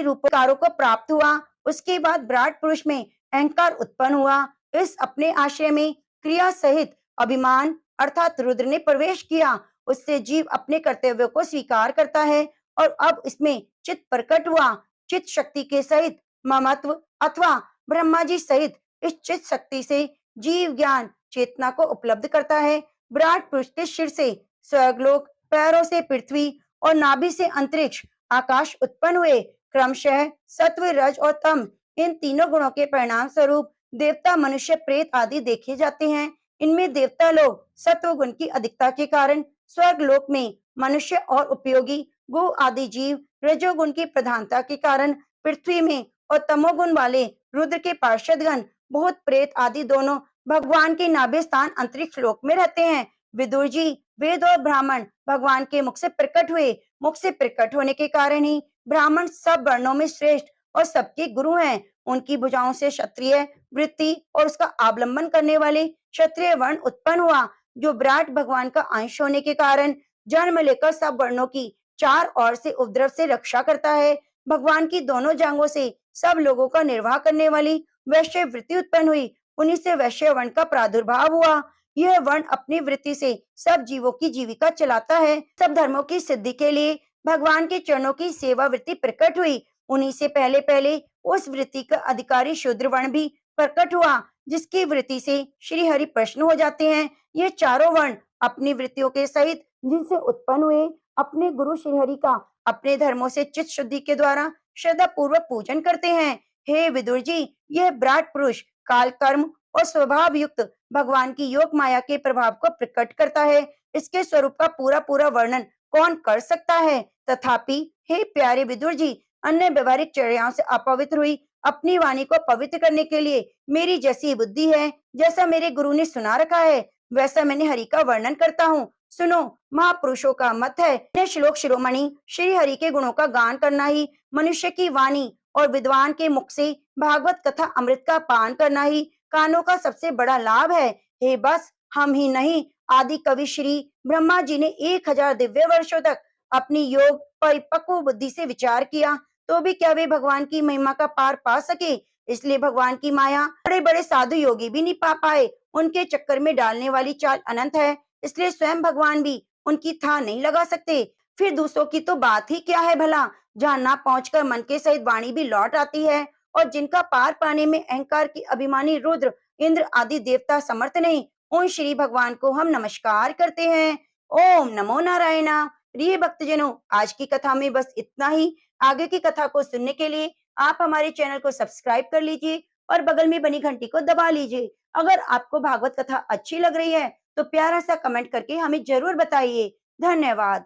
रूपकारों को प्राप्त हुआ। उसके बाद विराट पुरुष में अहंकार उत्पन्न हुआ। इस अपने आश्रय में क्रिया सहित अभिमान अर्थात रुद्र ने प्रवेश किया। उससे जीव अपने कर्तव्यों को स्वीकार करता है और अब इसमें चित्त प्रकट हुआ। चित्त शक्ति के सहित ममत्व अथवा ब्रह्मा जी सहित इस चित्त शक्ति से जीव ज्ञान चेतना को उपलब्ध करता है। विराट पुरुष के सिर से स्वर्गलोक, पैरों से पृथ्वी और नाभि से अंतरिक्ष आकाश उत्पन्न हुए। क्रमशः सत्व रज और तम इन तीनों गुणों के परिणाम स्वरूप देवता मनुष्य प्रेत आदि देखे जाते हैं। इनमें देवता लोग सत्व गुण की अधिकता के कारण स्वर्ग लोक में मनुष्य और उपयोगी गो आदि जीव रजोगुण की प्रधानता के कारण पृथ्वी में और तमोगुण वाले रुद्र के पार्षदगण बहुत प्रेत आदि दोनों भगवान के नाभि स्थान अंतरिक्ष लोक में रहते हैं। विदुर जी वेद और ब्राह्मण भगवान के मुख से प्रकट हुए। मुख से प्रकट होने के कारण ही ब्राह्मण सब वर्णों में श्रेष्ठ और सबके गुरु हैं। उनकी भुजाओं से क्षत्रिय वृत्ति और उसका अवलंबन करने वाले क्षत्रिय वर्ण उत्पन्न हुआ, जो विराट भगवान का अंश होने के कारण जन्म लेकर सब वर्णों की चार ओर से उपद्रव से रक्षा करता है। भगवान की दोनों जांघों से सब लोगों का निर्वाह करने वाली वैश्य वृत्ति उत्पन्न हुई। उन्हीं से वैश्य वर्ण का प्रादुर्भाव हुआ। यह वर्ण अपनी वृत्ति से सब जीवों की जीविका चलाता है। सब धर्मों की सिद्धि के लिए भगवान के चरणों की सेवा वृत्ति प्रकट हुई। उन्हीं से पहले पहले उस वृत्ति का अधिकारी शूद्र वर्ण भी प्रकट हुआ, जिसकी वृत्ति से श्री हरि प्रसन्न हो जाते हैं। ये चारों वर्ण अपनी वृत्तियों के सहित जिनसे उत्पन्न हुए अपने गुरु श्री हरि का अपने धर्मों से चित्त शुद्धि के द्वारा श्रद्धा पूर्वक पूजन करते हैं। हे विदुर जी, यह विराट पुरुष काल कर्म और स्वभाव युक्त भगवान की योग माया के प्रभाव को प्रकट करता है। इसके स्वरूप का पूरा पूरा वर्णन कौन कर सकता है। तथापि हे प्यारे विदुर जी, अन्य व्यवहारिक चर्याओं से अपवित्र हुई अपनी वाणी को पवित्र करने के लिए मेरी जैसी बुद्धि है, जैसा मेरे गुरु ने सुना रखा है वैसा मैंने हरि का वर्णन करता हूँ। सुनो, महापुरुषों का मत है यह श्लोक शिरोमणि श्री हरि के गुणों का गान करना ही मनुष्य की वाणी और विद्वान के मुख से भागवत कथा अमृत का पान करना ही कानों का सबसे बड़ा लाभ है। हे बस हम ही नहीं, आदि कवि श्री ब्रह्मा जी ने 1000 दिव्य वर्षों तक अपनी योग परिपक्व बुद्धि से विचार किया, तो भी क्या वे भगवान की महिमा का पार पा सके। इसलिए भगवान की माया बड़े बड़े साधु योगी भी नहीं पा पाए। उनके चक्कर में डालने वाली चाल अनंत है, इसलिए स्वयं भगवान भी उनकी था नहीं लगा सकते। फिर दूसरों की तो बात ही क्या है भला, जहाँ ना पहुंचकर मन के सहित वाणी भी लौट आती है। और जिनका पार पाने में अहंकार की अभिमानी रुद्र इंद्र आदि देवता समर्थ नहीं, उन श्री भगवान को हम नमस्कार करते हैं। ओम नमो नारायण। प्रिय भक्तजनों, आज की कथा में बस इतना ही। आगे की कथा को सुनने के लिए आप हमारे चैनल को सब्सक्राइब कर लीजिए और बगल में बनी घंटी को दबा लीजिए। अगर आपको भागवत कथा अच्छी लग रही है तो प्यारा सा कमेंट करके हमें जरूर बताइए। धन्यवाद।